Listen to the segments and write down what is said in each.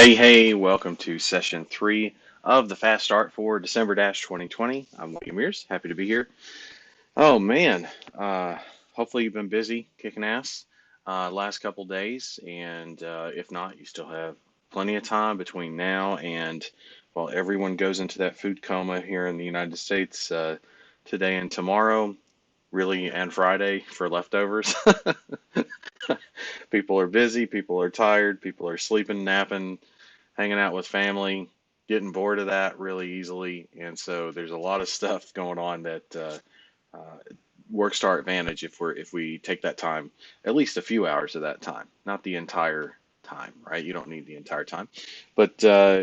Hey, welcome to session 3 of the Fast Start for December 2020. I'm William Mears, happy to be here. Oh man, uh, hopefully you've been busy kicking ass last couple days, and if not, you still have plenty of time between now and while everyone goes into that food coma here in the United States today and tomorrow, really, and Friday for leftovers. People are busy, people are tired, people are sleeping, napping, hanging out with family, getting bored of that really easily. And so there's a lot of stuff going on that works to our advantage if we take that time, at least a few hours of that time, not the entire time, right? You don't need the entire time. But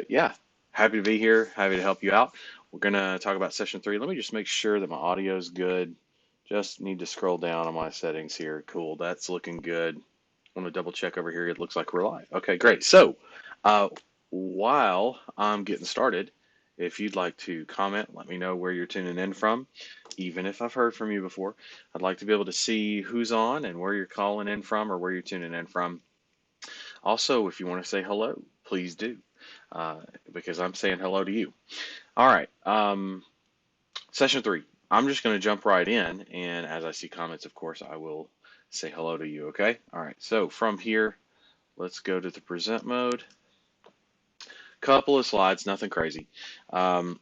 yeah, happy to be here, happy to help you out. We're gonna talk about session 3. Let me just make sure that my audio is good. Just need to scroll down on my settings here. Cool, that's looking good. I want to double check over here. It looks like we're live. Okay, great. So, uh, while I'm getting started, if you'd like to comment, let me know where you're tuning in from. Even if I've heard from you before, I'd like to be able to see who's on and where you're calling in from or where you're tuning in from. Also, if you want to say hello, please do, uh, because I'm saying hello to you. All right, session 3. I'm just going to jump right in, and as I see comments, of course, I will say hello to you, okay? All right, so from here, let's go to the present mode. Couple of slides, nothing crazy. Um,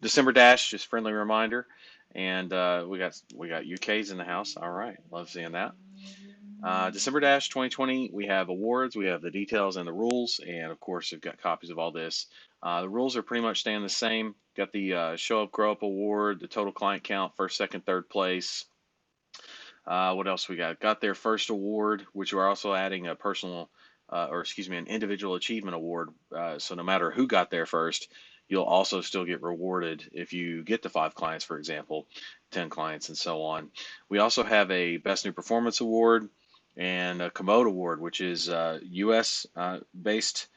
December Dash, just friendly reminder, and we got UKs in the house. All right, love seeing that. December Dash 2020, we have awards, we have the details and the rules, and of course, we've got copies of all this. The rules are pretty much staying the same. Got the Show Up Grow Up Award, the total client count, first, second, third place. What else we got? Got their first award, which we're also adding a personal, or excuse me, an individual achievement award. So no matter who got there first, you'll also still get rewarded if you get to 5 clients, for example, 10 clients, and so on. We also have a Best New Performance Award and a Commode Award, which is U.S. Based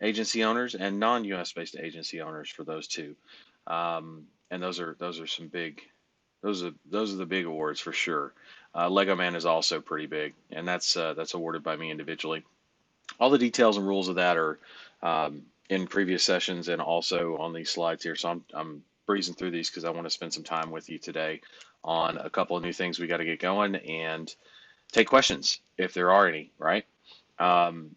agency owners and non-U.S. based agency owners for those two. And those are some big those are the big awards for sure. Lego Man is also pretty big, and that's awarded by me individually. All the details and rules of that are in previous sessions and also on these slides here. So I'm breezing through these because I want to spend some time with you today on a couple of new things we got to get going and take questions if there are any. Right? Um,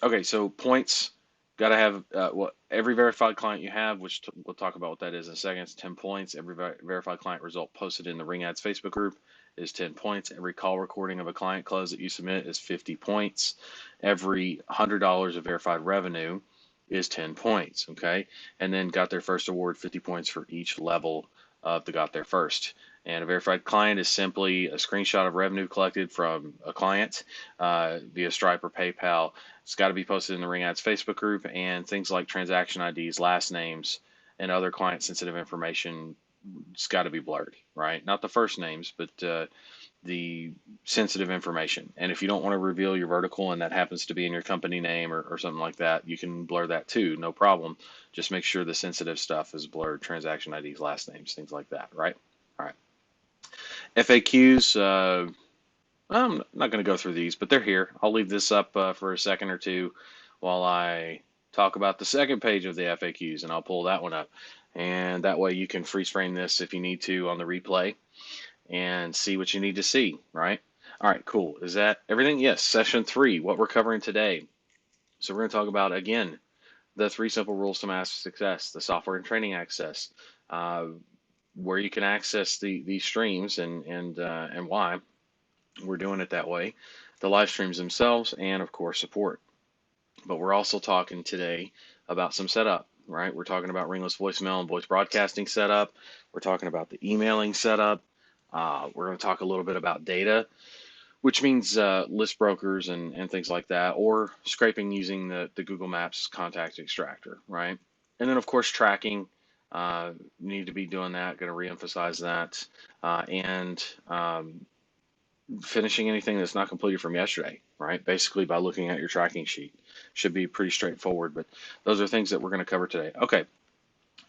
okay, so points. Got to have every verified client you have, which we'll talk about what that is in a second. It's 10 points. Every verified client result posted in the Ring Ads Facebook group is 10 points. Every call recording of a client close that you submit is 50 points. Every $100 of verified revenue is 10 points. Okay, and then got their first award, 50 points for each level of the got there first. And a verified client is simply a screenshot of revenue collected from a client via Stripe or PayPal. It's got to be posted in the Ring Ads Facebook group, and things like transaction IDs, last names, and other client sensitive information. It's got to be blurred, right? Not the first names, but the sensitive information. And if you don't want to reveal your vertical and that happens to be in your company name or something like that, you can blur that too, no problem. Just make sure the sensitive stuff is blurred, transaction IDs, last names, things like that, right? All right. FAQs, I'm not going to go through these, but they're here. I'll leave this up for a second or two while I talk about the second page of the FAQs, and I'll pull that one up. And that way you can freeze frame this if you need to on the replay and see what you need to see, right? All right, cool. Is that everything? Yes, session 3, what we're covering today. So we're going to talk about, again, the 3 simple rules to master success, the software and training access, where you can access these streams and why we're doing it that way, the live streams themselves, and of course support. But we're also talking today about some setup, right? We're talking about ringless voicemail and voice broadcasting setup. We're talking about the emailing setup. We're going to talk a little bit about data, which means list brokers and things like that, or scraping using the Google Maps contact extractor, right? And then of course tracking. Need to be doing that. Going to reemphasize that, and finishing anything that's not completed from yesterday, right? Basically by looking at your tracking sheet. Should be pretty straightforward, but those are things that we're going to cover today. Okay,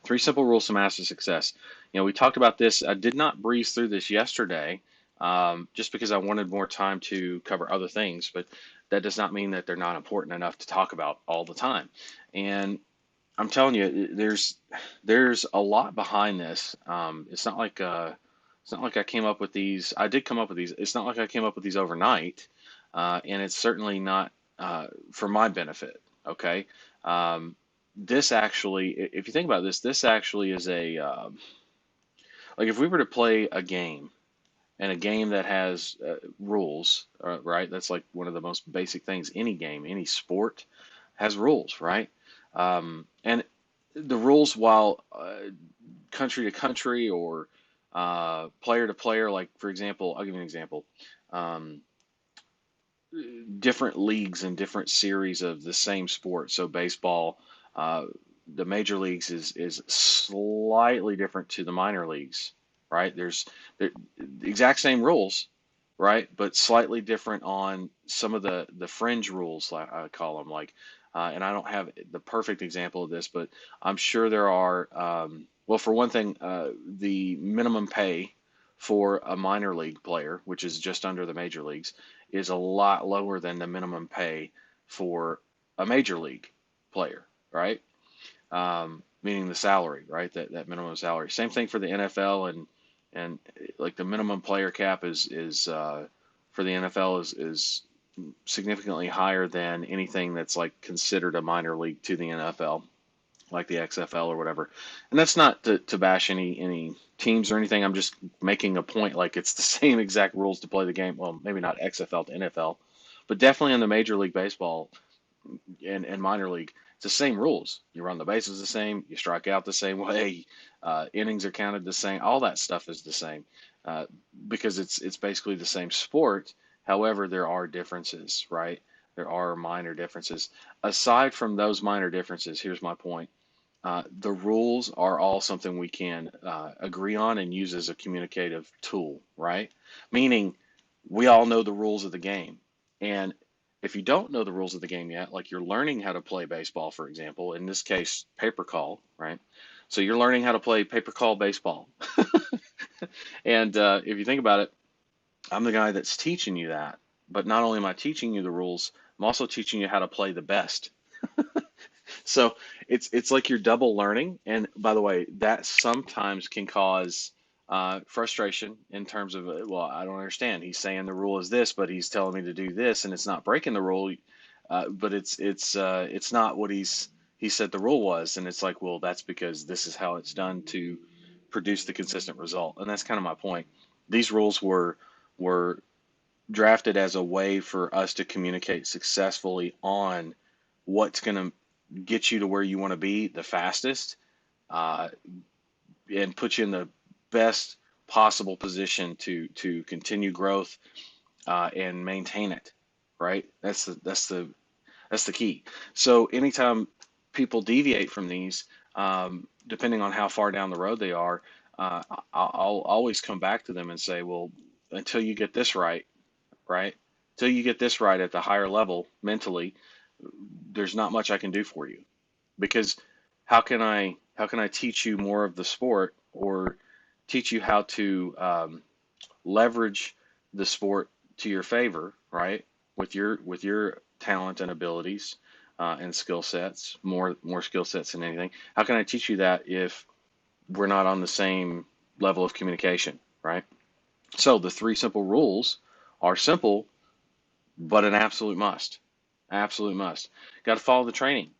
3 simple rules to master success. You know, we talked about this. I did not breeze through this yesterday just because I wanted more time to cover other things, but that does not mean that they're not important enough to talk about all the time. And I'm telling you, there's a lot behind this. It's not like I came up with these. I did come up with these. It's not like I came up with these overnight, and it's certainly not for my benefit. Okay, um, this actually, if you think about this, this actually is a like if we were to play a game and a game that has rules, right? That's like one of the most basic things. Any game, any sport has rules, right? And the rules, while country to country or player to player, like for example, I'll give you an example. Um, Different leagues and different series of the same sport. So baseball, uh, the major leagues is slightly different to the minor leagues, right? The exact same rules, right? But slightly different on some of the fringe rules, like I call them, like. And I don't have the perfect example of this, but I'm sure there are. Well, for one thing, the minimum pay for a minor league player, which is just under the major leagues, is a lot lower than the minimum pay for a major league player, right? Meaning the salary, right? That minimum salary. Same thing for the NFL, and like the minimum player cap is for the NFL is significantly higher than anything that's like considered a minor league to the NFL, like the XFL or whatever. And that's not to bash any teams or anything. I'm just making a point, like it's the same exact rules to play the game. Well, maybe not XFL to NFL, but definitely in the Major League Baseball and minor league, it's the same rules. You run the bases the same, you strike out the same way, innings are counted the same. All that stuff is the same uh, because it's basically the same sport. However, there are differences, right? There are minor differences. Aside from those minor differences, here's my point. The rules are all something we can agree on and use as a communicative tool, right? Meaning, we all know the rules of the game. And if you don't know the rules of the game yet, like you're learning how to play baseball, for example, in this case, paper call, right? So you're learning how to play paper call baseball. And if you think about it, I'm the guy that's teaching you that. But not only am I teaching you the rules, I'm also teaching you how to play the best. So it's like you're double learning. And by the way, that sometimes can cause frustration in terms of, well, I don't understand. He's saying the rule is this, but he's telling me to do this, and it's not breaking the rule. But it's not what he said the rule was, and it's like, well, that's because this is how it's done to produce the consistent result. And that's kind of my point. These rules were drafted as a way for us to communicate successfully on what's going to get you to where you want to be the fastest, uh, and put you in the best possible position to continue growth and maintain it. Right? That's the key. So anytime people deviate from these, depending on how far down the road they are, I'll always come back to them and say, well, until you get this right, right? Until you get this right at the higher level mentally, there's not much I can do for you because how can I teach you more of the sport or teach you how to leverage the sport to your favor, right? With your talent and abilities and skill sets, more skill sets than anything. How can I teach you that if we're not on the same level of communication, right? So the three simple rules are simple, but an absolute must. Absolute must. Got to follow the training.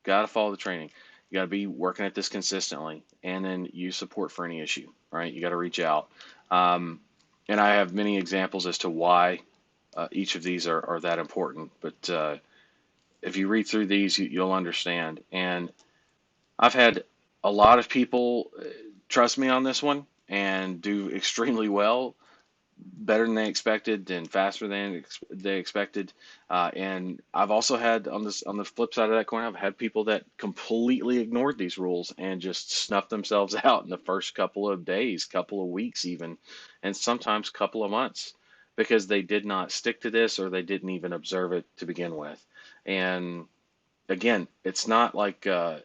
Got to follow the training. You got to be working at this consistently, and then use support for any issue. Right? You got to reach out. Um, and I have many examples as to why each of these are that important. But if you read through these, you'll understand. And I've had a lot of people trust me on this one and do extremely well, better than they expected and faster than they expected. And I've also had on the flip side of that coin, I've had people that completely ignored these rules and just snuffed themselves out in the first couple of days, couple of weeks even, and sometimes couple of months because they did not stick to this or they didn't even observe it to begin with. And again, it's not like I'm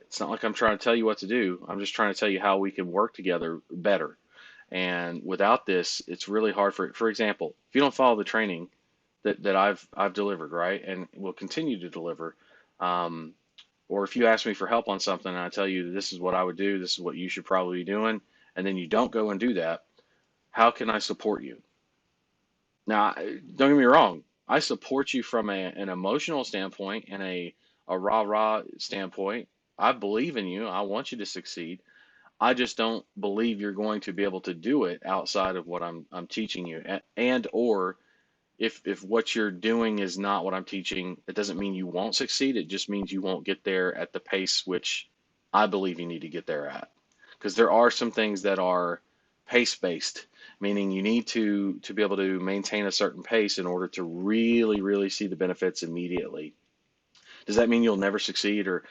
trying to tell you what to do. I'm just trying to tell you how we can work together better. And without this, it's really hard for example, if you don't follow the training, that I've delivered, right, and will continue to deliver. Um, or if you ask me for help on something and I tell you this is what I would do, this is what you should probably be doing, and then you don't go and do that, how can I support you? Now, don't get me wrong. I support you from an emotional standpoint and a rah-rah standpoint. I believe in you. I want you to succeed. I just don't believe you're going to be able to do it outside of what I'm teaching you. And or if what you're doing is not what I'm teaching, it doesn't mean you won't succeed. It just means you won't get there at the pace which I believe you need to get there at. Because there are some things that are pace based, meaning you need to be able to maintain a certain pace in order to really, really see the benefits immediately. Does that mean you'll never succeed or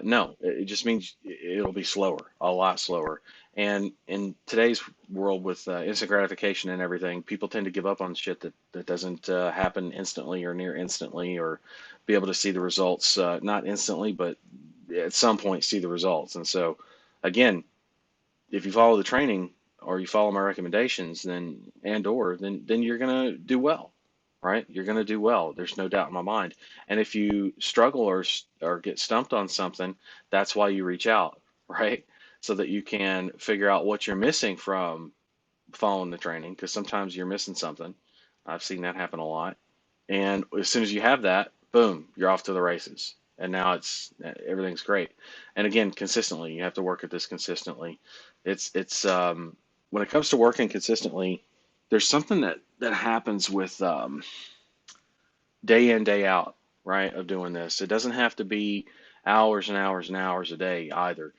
no, it just means it'll be slower, a lot slower. And in today's world with instant gratification and everything, people tend to give up on shit that doesn't happen instantly or near instantly or be able to see the results, not instantly, but at some point see the results. And so, again, if you follow the training or you follow my recommendations, then you're gonna do well, right? You're gonna do well. There's no doubt in my mind. And if you struggle or get stumped on something, that's why you reach out, right? So that you can figure out what you're missing from following the training, because sometimes you're missing something. I've seen that happen a lot. And as soon as you have that, boom, you're off to the races. And now it's everything's great. And again, consistently, you have to work at this consistently. It's when it comes to working consistently, there's something that happens with day in, day out, right, of doing this. It doesn't have to be hours and hours and hours a day either.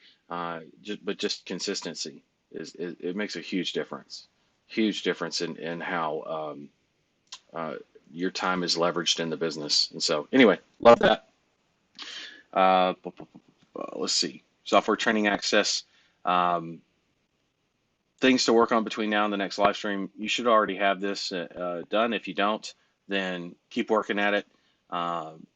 Just consistency it makes a huge difference in how uh, your time is leveraged in the business. And so, anyway, love that. Let's see. Software training access. Um, Things to work on between now and the next live stream. You should already have this done. If you don't, then keep working at it. Um,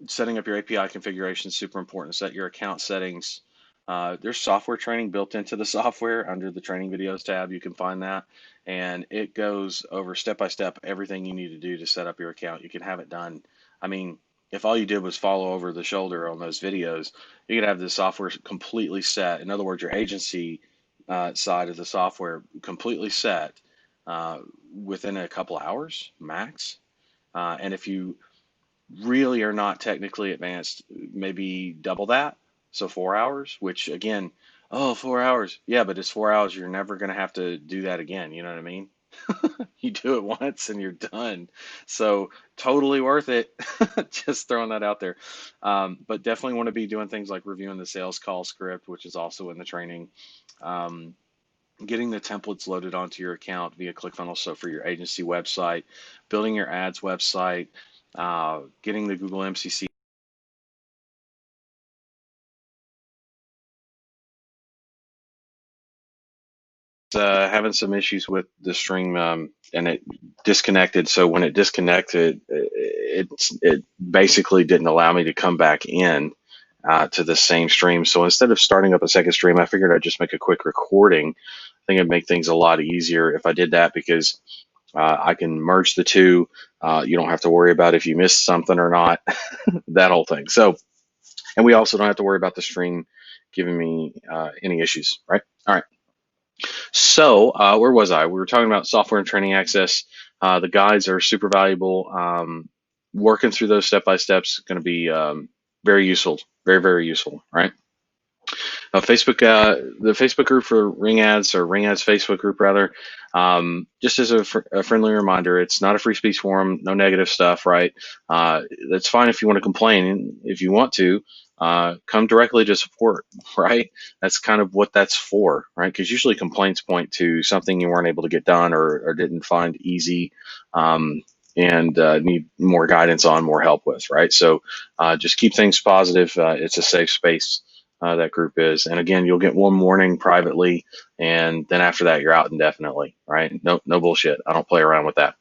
Setting up your API configuration is super important. Set your account settings. There's software training built into the software under the training videos tab. You can find that. And it goes over step by step everything you need to do to set up your account. You can have it done. I mean, if all you did was follow over the shoulder on those videos, you could have the software completely set. In other words, your agency side of the software completely set uh, within a couple hours max. And if you really are not technically advanced, maybe double that. So 4 hours, which again, oh, 4 hours. Yeah, but it's 4 hours. You're never going to have to do that again. You know what I mean? You do it once and you're done. So totally worth it. Just throwing that out there. But definitely want to be doing things like reviewing the sales call script, which is also in the training. Um, Getting the templates loaded onto your account via ClickFunnels. So for your agency website, building your ads website, getting the Google MCC. Having some issues with the stream and it disconnected. So when it disconnected, it basically didn't allow me to come back in to the same stream. So instead of starting up a second stream, I figured I'd just make a quick recording. I think it'd make things a lot easier if I did that because I can merge the two. You don't have to worry about if you missed something or not, that whole thing. So, and we also don't have to worry about the stream giving me any issues, right? All right. So, where was I? We were talking about software and training access. The guides are super valuable. Working through those step by steps is going to be very useful, very, very useful, right? Facebook, the Facebook group for Ring Ads or Ring Ads Facebook group rather. Just as a friendly reminder, it's not a free speech forum, no negative stuff, right? That's fine if you want to complain. If you want to, come directly to support, right? That's kind of what that's for, right? Because usually complaints point to something you weren't able to get done or didn't find easy. And need more guidance on, more help with, right? So just keep things positive. It's a safe space that group is. And again, you'll get one warning privately, and then after that, you're out indefinitely, right? No bullshit. I don't play around with that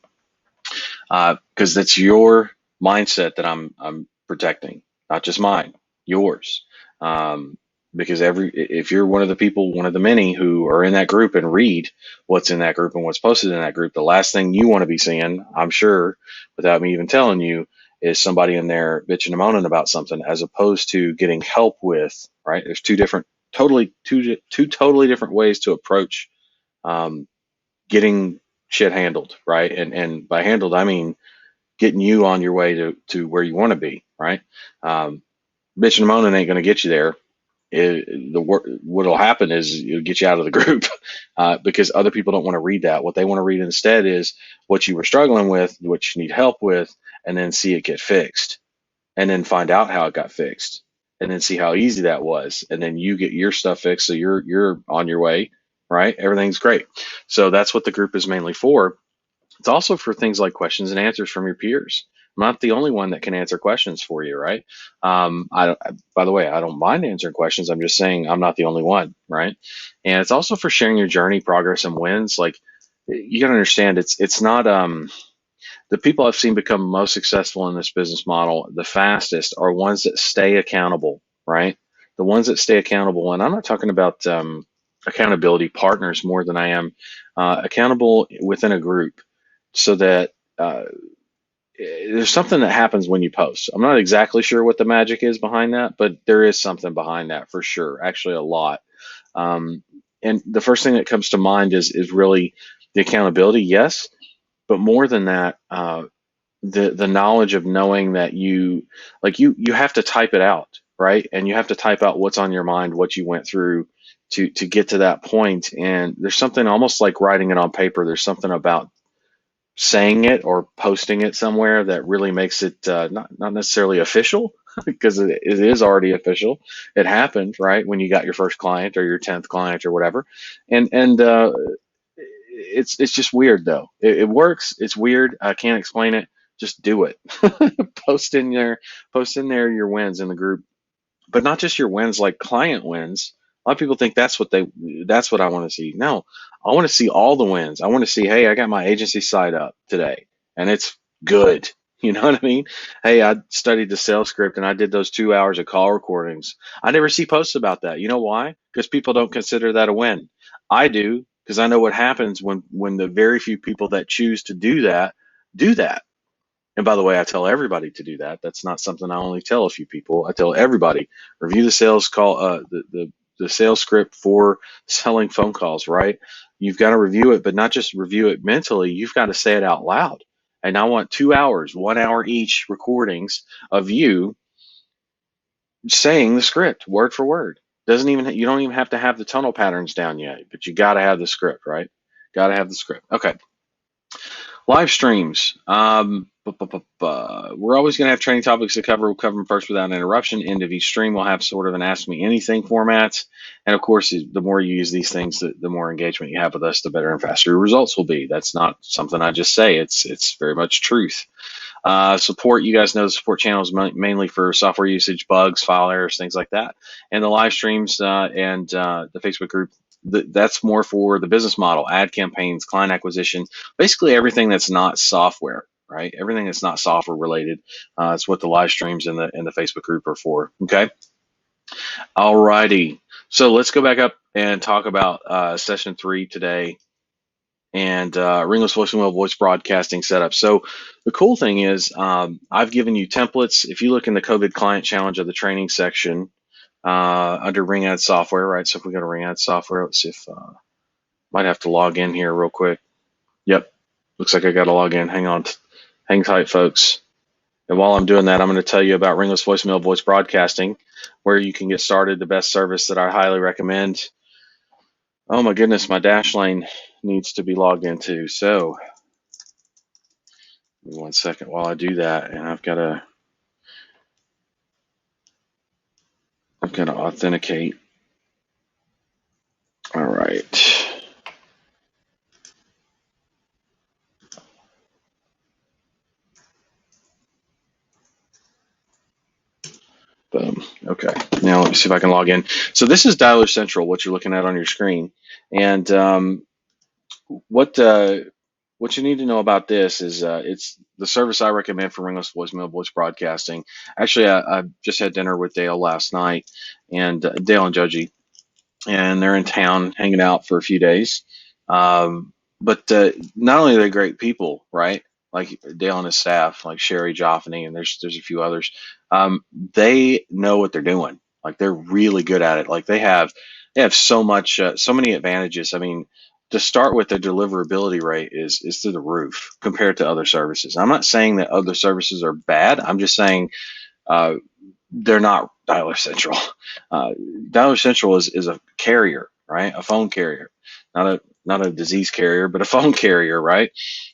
because that's your mindset that I'm protecting, not just mine, yours. Um, because if you're one of the people, one of the many who are in that group and read what's in that group and what's posted in that group, the last thing you want to be seeing, I'm sure, without me even telling you, is somebody in there bitching and moaning about something, as opposed to getting help with, right? There's two totally different ways to approach um, getting shit handled, right? And by handled, I mean getting you on your way to where you want to be, right? Um, Bitching and moaning ain't going to get you there. What'll happen is it'll get you out of the group because other people don't want to read that. What they want to read instead is what you were struggling with, what you need help with, and then see it get fixed, and then find out how it got fixed, and then see how easy that was, and then you get your stuff fixed, so you're on your way, right? Everything's great. So that's what the group is mainly for. It's also for things like questions and answers from your peers. I'm not the only one that can answer questions for you, right? By the way, I don't mind answering questions. I'm just saying I'm not the only one, right? And it's also for sharing your journey, progress, and wins. Like, you got to understand, it's not the people I've seen become most successful in this business model the fastest are ones that stay accountable, right? The ones that stay accountable, and I'm not talking about accountability partners more than I am accountable within a group, so that there's something that happens when you post. I'm not exactly sure what the magic is behind that, but there is something behind that for sure. Actually, a lot. Um, and the first thing that comes to mind is really the accountability, yes, but more than that, the knowledge of knowing that you have to type it out, right? And you have to type out what's on your mind, what you went through to get to that point. And there's something almost like writing it on paper. There's something about saying it or posting it somewhere that really makes it not necessarily official because it is already official. It happened, right, when you got your first client or your 10th client or whatever. And it's just weird though. It works. It's weird. I can't explain it. Just do it. post in there Post in there your wins in the group, but not just your wins, like client wins. A lot of people think that's what I want to see. No, I want to see all the wins. I want to see, hey, I got my agency site up today and it's good. You know what I mean? Hey, I studied the sales script and I did those 2 hours of call recordings. I never see posts about that. You know why? Because people don't consider that a win. I do, because I know what happens when the very few people that choose to do that. And by the way, I tell everybody to do that. That's not something I only tell a few people. I tell everybody, review the sales call, the sales script for selling phone calls, right? You've got to review it, but not just review it mentally. You've got to say it out loud. And I want 2 hours, 1 hour each recordings of you saying the script word for word. You don't even have to have the tunnel patterns down yet, but you got to have the script, right? Got to have the script. Okay. Live streams. We're always going to have training topics to cover. We'll cover them first without interruption. End of each stream, we'll have sort of an Ask Me Anything format. And of course, the more you use these things, the more engagement you have with us, the better and faster your results will be. That's not something I just say. It's very much truth. Support, you guys know the support channel is mainly for software usage, bugs, file errors, things like that. And the live streams and the Facebook group, that's more for the business model, ad campaigns, client acquisition, basically everything that's not software, right? Everything that's not software related. It's what the live streams and the Facebook group are for. Okay. All righty. So let's go back up and talk about session 3 today, and Ringless Voicemail voice broadcasting setup. So the cool thing is I've given you templates. If you look in the COVID client challenge of the training section under Ring Ad software, right? So if we go to Ring Ad software, let's see if might have to log in here real quick. Yep, looks like I got to log in. Hang on, hang tight, folks. And while I'm doing that, I'm going to tell you about Ringless Voicemail voice broadcasting, where you can get started. The best service that I highly recommend. Oh my goodness, my Dashlane needs to be logged into. So, give me 1 second while I do that, and I've got to authenticate. All right. Boom. Okay. Now let me see if I can log in. So this is Dialer Central, what you're looking at on your screen, and what you need to know about this is it's the service I recommend for ringless voicemail voice broadcasting. Actually, I just had dinner with Dale last night, and Dale and Judgy, and they're in town hanging out for a few days. But not only are they great people, right? Like Dale and his staff, like Sherry Joffany, and there's a few others. They know what they're doing. Like they're really good at it. Like they have so many advantages. I mean, to start with, their deliverability rate is through the roof compared to other services. I'm not saying that other services are bad. I'm just saying uh, they're not Dialer Central. Uh, Dialer Central is a carrier, right? A phone carrier, not a disease carrier, but a phone carrier, right?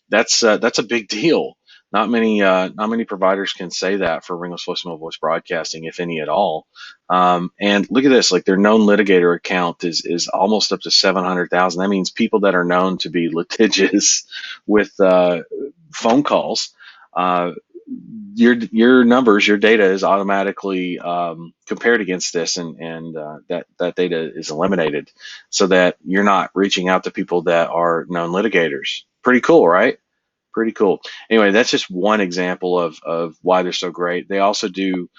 That's a big deal. Not many providers can say that for ringless voicemail voice broadcasting, if any at all. And look at this, like their known litigator account is almost up to 700,000. That means people that are known to be litigious with phone calls. Uh, your numbers, your data is automatically compared against this, and that data is eliminated, so that you're not reaching out to people that are known litigators. Pretty cool, right? Pretty cool. Anyway, that's just one example of why they're so great. They also do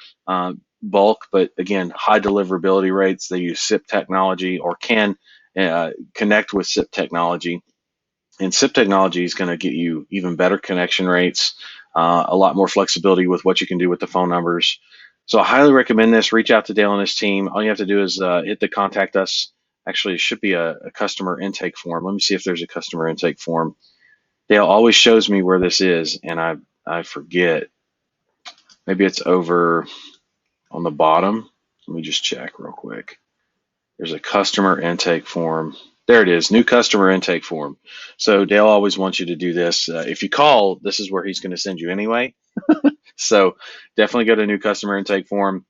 bulk, but again, high deliverability rates. They use SIP technology, or can connect with SIP technology, and SIP technology is going to get you even better connection rates, a lot more flexibility with what you can do with the phone numbers. So I highly recommend this. Reach out to Dale and his team. All you have to do is hit the contact us. Actually, it should be a customer intake form. Let me see if there's a customer intake form. Dale always shows me where this is, and I forget. Maybe it's over on the bottom. Let me just check real quick. There's a customer intake form. There it is, new customer intake form. So Dale always wants you to do this. If you call, this is where he's going to send you anyway. So definitely go to new customer intake form,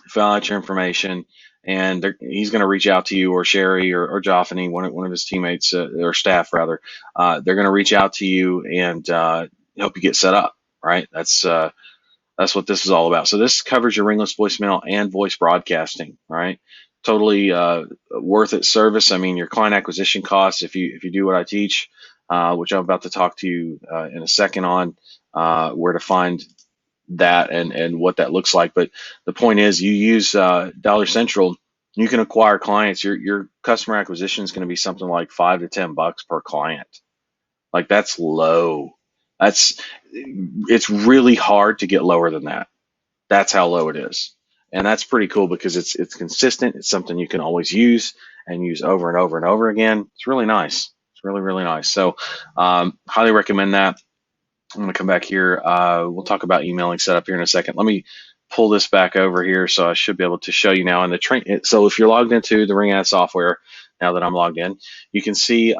fill out your information, and he's going to reach out to you, or Sherry, or Joffany, one of his teammates, or staff rather. They're going to reach out to you and help you get set up. Right? That's what this is all about. So this covers your ringless voicemail and voice broadcasting, right? Totally worth it service. I mean, your client acquisition costs, if you do what I teach, which I'm about to talk to you in a second on, where to find that and what that looks like. But the point is, you use Dollar Central, you can acquire clients. Your customer acquisition is going to be something like $5 to $10 per client. Like that's low. That's It's really hard to get lower than that. That's how low it is. And that's pretty cool because it's consistent. It's something you can always use and use over and over and over again. It's really nice. It's really, really nice. So highly recommend that. I'm going to come back here. We'll talk about emailing setup here in a second. Let me pull this back over here, so I should be able to show you now in the train. So if you're logged into the Ring Ad software, now that I'm logged in, you can see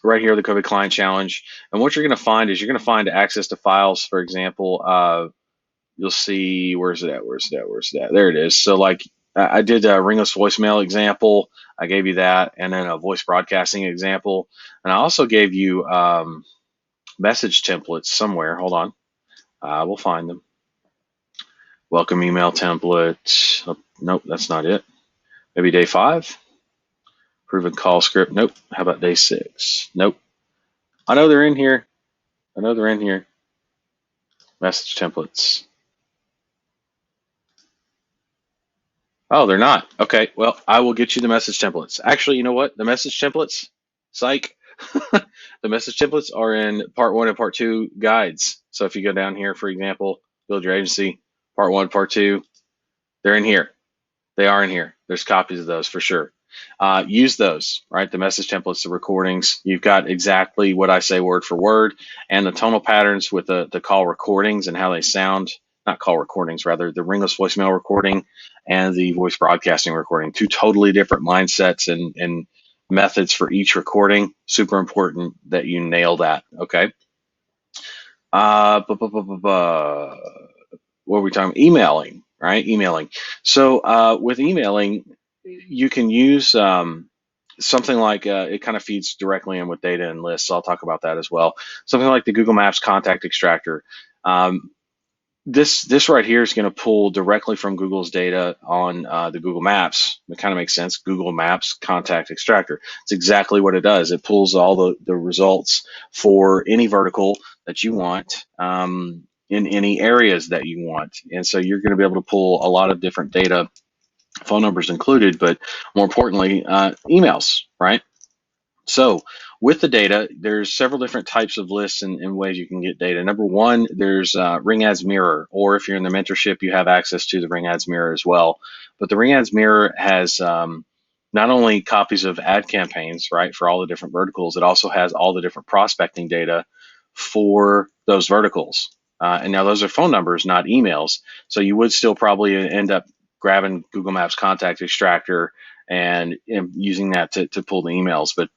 right here the COVID Client Challenge. And what you're going to find is you're going to find access to files. For example, you'll see, where's it at? There it is. So like I did a ringless voicemail example. I gave you that, and then a voice broadcasting example. And I also gave you message templates somewhere. Hold on. We'll find them. Welcome email template. Oh, nope, that's not it. Maybe day 5. Proven call script. Nope. How about day 6? Nope. I know they're in here. Message templates. Oh, they're not. Okay, well, I will get you the message templates. Actually, you know what? The message templates, psych. The message templates are in part 1 and part 2 guides. So if you go down here, for example, build your agency, part 1, part 2, they're in here. They are in here. There's copies of those for sure. Use those, right? The message templates, the recordings. You've got exactly what I say word for word, and the tonal patterns with the call recordings and how they sound. Not call recordings, rather the ringless voicemail recording and the voice broadcasting recording. 2 totally different mindsets and methods for each recording. Super important that you nail that. Okay. What are we talking about? Emailing, right? Emailing. So with emailing, you can use something like it kind of feeds directly in with data and lists. So I'll talk about that as well. Something like the Google Maps contact extractor. this right here is going to pull directly from Google's data on the Google Maps. It kind of makes sense. Google Maps contact extractor. It's exactly what it does. It pulls all the results for any vertical that you want in any areas that you want. And so you're going to be able to pull a lot of different data, phone numbers included, but more importantly, emails, right? So with the data, there's several different types of lists and ways you can get data. Number one, there's Ring Ads Mirror, or if you're in the mentorship, you have access to the Ring Ads Mirror as well. But the Ring Ads Mirror has not only copies of ad campaigns, right, for all the different verticals, it also has all the different prospecting data for those verticals. And now those are phone numbers, not emails. So you would still probably end up grabbing Google Maps Contact Extractor and using that to pull the emails. But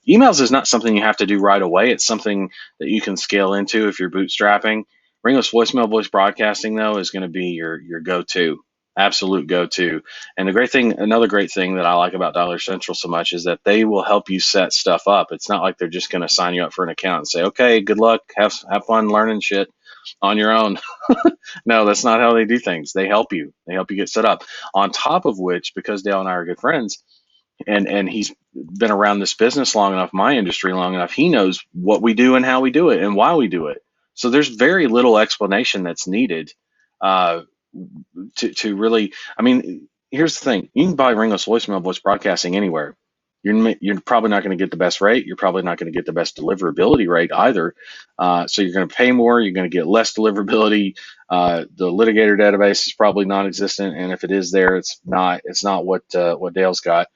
emails is not something you have to do right away. It's something that you can scale into if you're bootstrapping. Ringless voicemail voice broadcasting, though, is going to be your go-to, absolute go-to. And the great thing, another great thing that I like about Dollar Central so much is that they will help you set stuff up. It's not like they're just going to sign you up for an account and say, okay, good luck, have fun learning shit on your own. No, that's not how they do things. They help you. They help you get set up. On top of which, because Dale and I are good friends, and he's been around this business long enough, my industry long enough, he knows what we do and how we do it and why we do it. So there's very little explanation that's needed uh, to really. I mean, here's the thing: you can buy ringless voicemail voice broadcasting anywhere. You're probably not going to get the best rate. You're probably not going to get the best deliverability rate either. So you're going to pay more. You're going to get less deliverability. The litigator database is probably non-existent, and if it is there, it's not. It's not what Dale's got.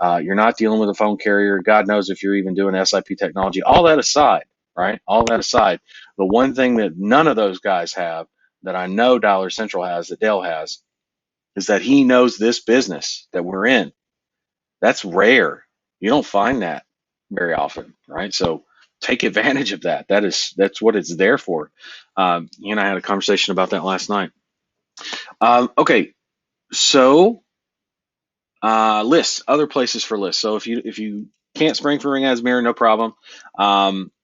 You're not dealing with a phone carrier. God knows if you're even doing SIP technology. All that aside, right? All that aside, the one thing that none of those guys have that I know Dollar Central has, that Dale has, is that he knows this business that we're in. That's rare. You don't find that very often, right? So take advantage of that. That's what it's there for. He and I had a conversation about that last night. Okay, so lists, other places for lists. So if you can't spring for Ring Ads Mirror, no problem.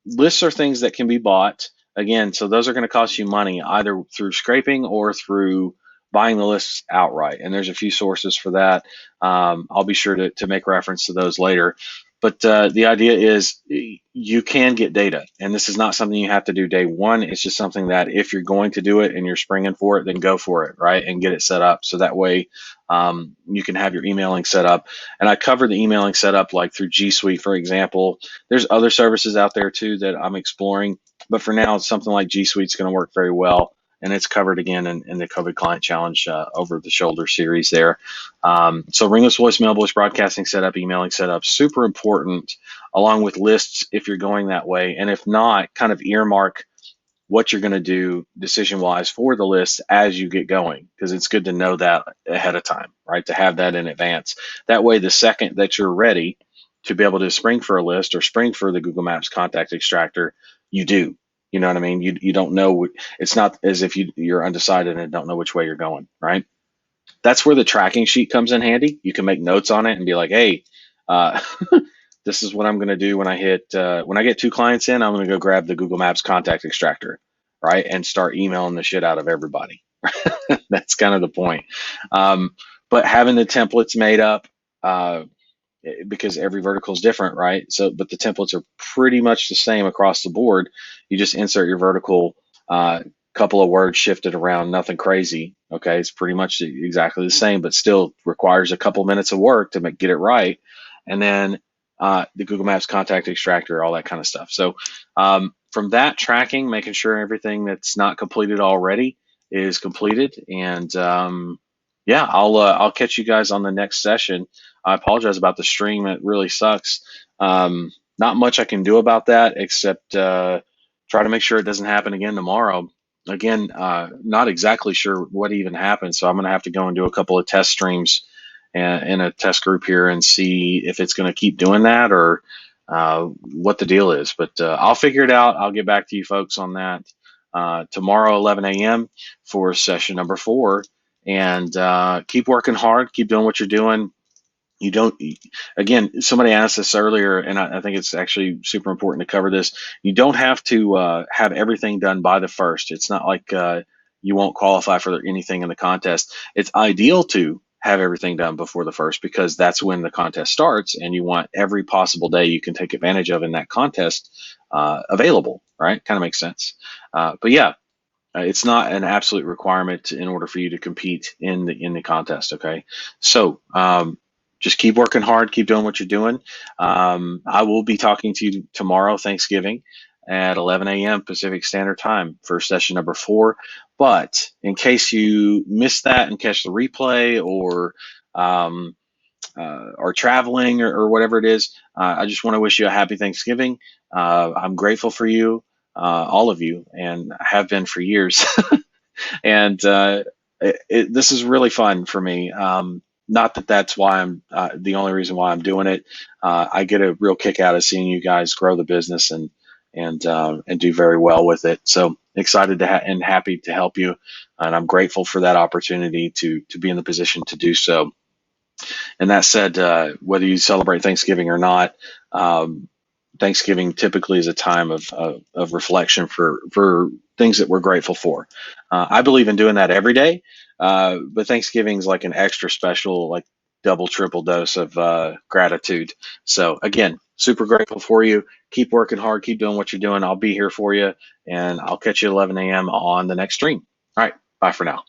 Lists are things that can be bought. Again, so those are going to cost you money either through scraping or through buying the lists outright. And there's a few sources for that. I'll be sure to make reference to those later. But the idea is you can get data, and this is not something you have to do day one. It's just something that if you're going to do it and you're springing for it, then go for it, right? And get it set up so that way you can have your emailing set up. And I cover the emailing setup like through G Suite, for example. There's other services out there too that I'm exploring, but for now, something like G Suite is going to work very well. And it's covered again in the COVID Client Challenge over the shoulder series there. So ringless voicemail, voice broadcasting setup, emailing setup, super important, along with lists if you're going that way. And if not, kind of earmark what you're going to do decision wise for the list as you get going, because it's good to know that ahead of time, right? To have that in advance. That way, the second that you're ready to be able to spring for a list or spring for the Google Maps contact extractor, you do. You know what I mean? You don't know. It's not as if you're undecided and don't know which way you're going, right? That's where the tracking sheet comes in handy. You can make notes on it and be like, hey, uh, this is what I'm going to do when I get 2 clients in. I'm going to go grab the Google Maps contact extractor, right, and start emailing the shit out of everybody. That's kind of the point. But having the templates made up, because every vertical is different, right? So, but the templates are pretty much the same across the board. You just insert your vertical, couple of words shifted around, nothing crazy. Okay, it's pretty much exactly the same, but still requires a couple minutes of work to get it right. And then the Google Maps contact extractor, all that kind of stuff. So from that tracking, making sure everything that's not completed already is completed. And yeah, I'll catch you guys on the next session. I apologize about the stream. It really sucks. Not much I can do about that except try to make sure it doesn't happen again tomorrow. Again, not exactly sure what even happened, so I'm going to have to go and do a couple of test streams in a test group here and see if it's going to keep doing that or what the deal is. But I'll figure it out. I'll get back to you folks on that tomorrow, 11 a.m. for session number 4. And keep working hard. Keep doing what you're doing. You don't, again, somebody asked this earlier, and I think it's actually super important to cover this. You don't have to have everything done by the first. It's not like you won't qualify for anything in the contest. It's ideal to have everything done before the first because that's when the contest starts, and you want every possible day you can take advantage of in that contest available, right? Kind of makes sense. But yeah, it's not an absolute requirement in order for you to compete in the contest. Okay, so just keep working hard, keep doing what you're doing. I will be talking to you tomorrow, Thanksgiving, at 11 a.m. Pacific Standard Time for session number 4. But in case you missed that and catch the replay, um, or traveling, whatever it is, I just want to wish you a happy Thanksgiving. I'm grateful for you, all of you, and have been for years. And this is really fun for me. Not that that's why I'm the only reason why I'm doing it. I get a real kick out of seeing you guys grow the business and do very well with it. So excited and happy to help you, and I'm grateful for that opportunity to be in the position to do so. And that said, whether you celebrate Thanksgiving or not, Thanksgiving typically is a time of reflection for things that we're grateful for. I believe in doing that every day, but Thanksgiving is like an extra special, like double, triple dose of gratitude. So again, super grateful for you. Keep working hard. Keep doing what you're doing. I'll be here for you, and I'll catch you at 11 a.m. on the next stream. All right. Bye for now.